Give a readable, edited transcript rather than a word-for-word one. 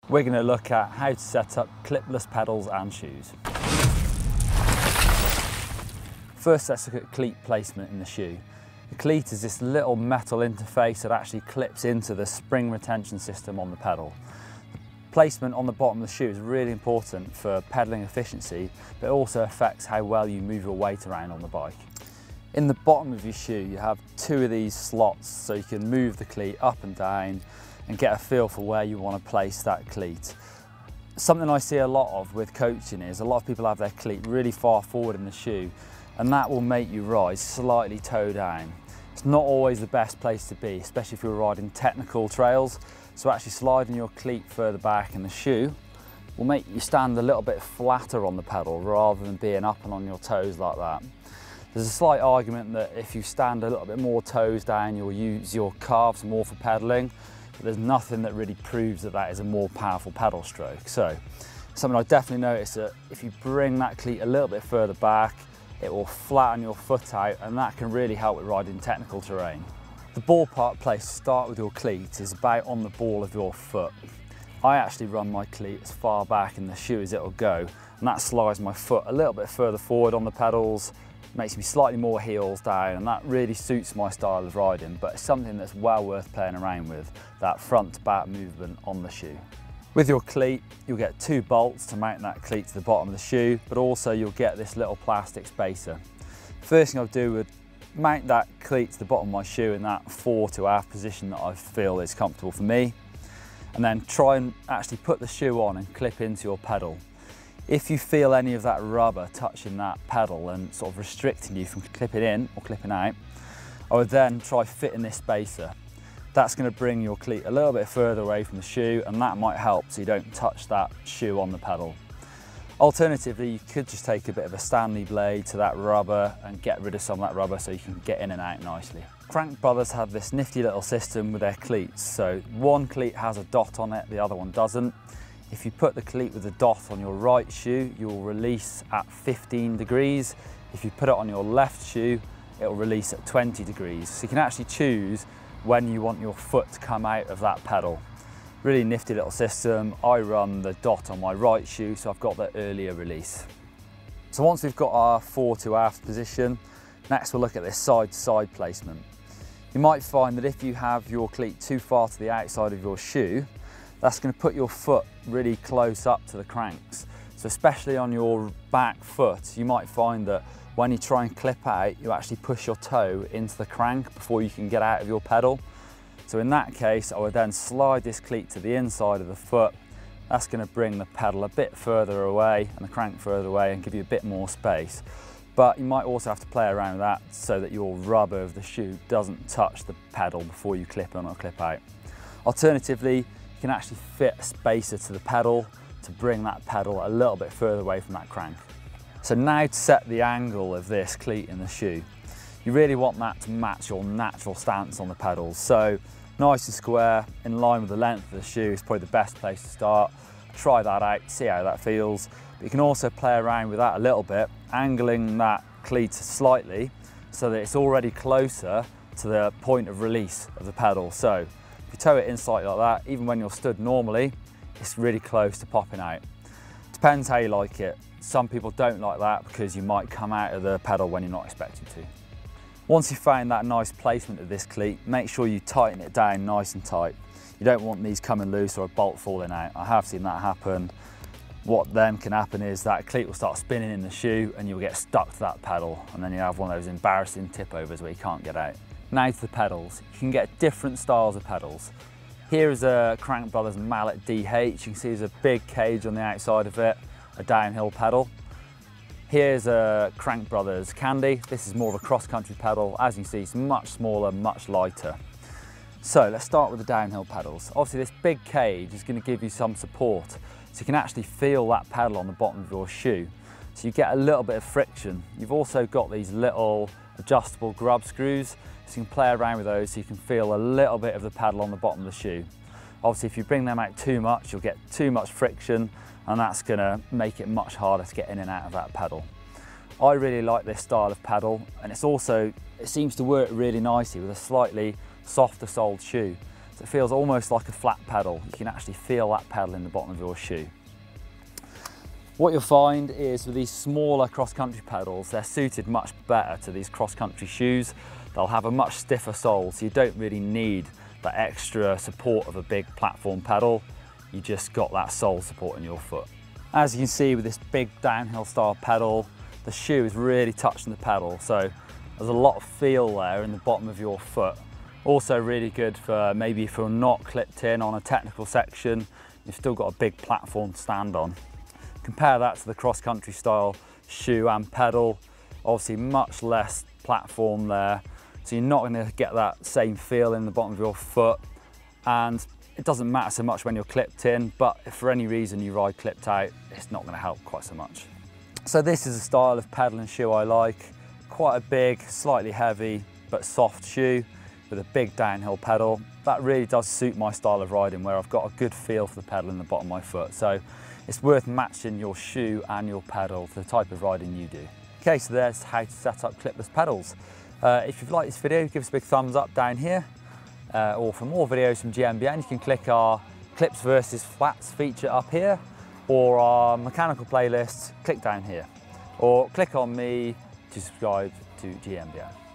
We're going to look at how to set up clipless pedals and shoes. First, let's look at cleat placement in the shoe. The cleat is this little metal interface that actually clips into the spring retention system on the pedal. The placement on the bottom of the shoe is really important for pedaling efficiency, but it also affects how well you move your weight around on the bike. In the bottom of your shoe, you have two of these slots so you can move the cleat up and down and get a feel for where you want to place that cleat. Something I see a lot of with coaching is a lot of people have their cleat really far forward in the shoe, and that will make you ride slightly toe down. It's not always the best place to be, especially if you're riding technical trails. So actually sliding your cleat further back in the shoe will make you stand a little bit flatter on the pedal rather than being up and on your toes like that. There's a slight argument that if you stand a little bit more toes down, you'll use your calves more for pedaling, but there's nothing that really proves that that is a more powerful pedal stroke. So something I definitely noticed that if you bring that cleat a little bit further back, it will flatten your foot out, and that can really help with riding technical terrain. The ballpark place to start with your cleat is about on the ball of your foot. I actually run my cleat as far back in the shoe as it'll go, and that slides my foot a little bit further forward on the pedals, makes me slightly more heels down, and that really suits my style of riding, but it's something that's well worth playing around with, that front to back movement on the shoe. With your cleat, you'll get two bolts to mount that cleat to the bottom of the shoe, but also you'll get this little plastic spacer. First thing I'll do would mount that cleat to the bottom of my shoe in that fore to aft position that I feel is comfortable for me, and then try and actually put the shoe on and clip into your pedal. If you feel any of that rubber touching that pedal and sort of restricting you from clipping in or clipping out, I would then try fitting this spacer. That's going to bring your cleat a little bit further away from the shoe, and that might help so you don't touch that shoe on the pedal. Alternatively, you could just take a bit of a Stanley blade to that rubber and get rid of some of that rubber so you can get in and out nicely. Crank Brothers have this nifty little system with their cleats. So one cleat has a dot on it, the other one doesn't. If you put the cleat with the dot on your right shoe, you'll release at 15 degrees. If you put it on your left shoe, it'll release at 20 degrees. So you can actually choose when you want your foot to come out of that pedal. Really nifty little system. I run the dot on my right shoe, so I've got the earlier release. So once we've got our fore to aft position, next we'll look at this side to side placement. You might find that if you have your cleat too far to the outside of your shoe, that's going to put your foot really close up to the cranks. So especially on your back foot, you might find that when you try and clip out, you actually push your toe into the crank before you can get out of your pedal. So in that case, I would then slide this cleat to the inside of the foot. That's going to bring the pedal a bit further away and the crank further away and give you a bit more space. But you might also have to play around with that so that your rubber of the shoe doesn't touch the pedal before you clip on or clip out. Alternatively, you can actually fit a spacer to the pedal to bring that pedal a little bit further away from that crank. So now to set the angle of this cleat in the shoe, you really want that to match your natural stance on the pedals. So nice and square, in line with the length of the shoe is probably the best place to start. Try that out, see how that feels. But you can also play around with that a little bit, angling that cleat slightly so that it's already closer to the point of release of the pedal. So if you toe it in slightly like that, even when you're stood normally, it's really close to popping out. Depends how you like it. Some people don't like that because you might come out of the pedal when you're not expecting to. Once you've found that nice placement of this cleat, make sure you tighten it down nice and tight. You don't want these coming loose or a bolt falling out. I have seen that happen. What then can happen is that cleat will start spinning in the shoe and you'll get stuck to that pedal, and then you have one of those embarrassing tip overs where you can't get out. Now to the pedals. You can get different styles of pedals. Here is a Crank Brothers Mallet DH. You can see there's a big cage on the outside of it, a downhill pedal. Here's a Crank Brothers Candy. This is more of a cross-country pedal. As you can see, it's much smaller, much lighter. So let's start with the downhill pedals. Obviously this big cage is going to give you some support, so you can actually feel that pedal on the bottom of your shoe. So you get a little bit of friction. You've also got these little adjustable grub screws, so you can play around with those so you can feel a little bit of the pedal on the bottom of the shoe. Obviously if you bring them out too much, you'll get too much friction, and that's going to make it much harder to get in and out of that pedal. I really like this style of pedal, and it seems to work really nicely with a slightly softer soled shoe. So it feels almost like a flat pedal. You can actually feel that pedal in the bottom of your shoe. What you'll find is with these smaller cross-country pedals, they're suited much better to these cross-country shoes. They'll have a much stiffer sole, so you don't really need that extra support of a big platform pedal. You just got that sole support in your foot. As you can see with this big downhill style pedal, the shoe is really touching the pedal, so there's a lot of feel there in the bottom of your foot. Also really good for maybe if you're not clipped in on a technical section, you've still got a big platform to stand on. Compare that to the cross-country style shoe and pedal, obviously much less platform there, so you're not going to get that same feel in the bottom of your foot, and it doesn't matter so much when you're clipped in, but if for any reason you ride clipped out, it's not going to help quite so much. So this is a style of pedal and shoe I like. Quite a big, slightly heavy, but soft shoe with a big downhill pedal. That really does suit my style of riding, where I've got a good feel for the pedal in the bottom of my foot. So it's worth matching your shoe and your pedal to the type of riding you do. Okay, so there's how to set up clipless pedals. If you've liked this video, give us a big thumbs up down here. Or for more videos from GMBN, you can click our clips versus flats feature up here, or our mechanical playlists, click down here. Or click on me to subscribe to GMBN.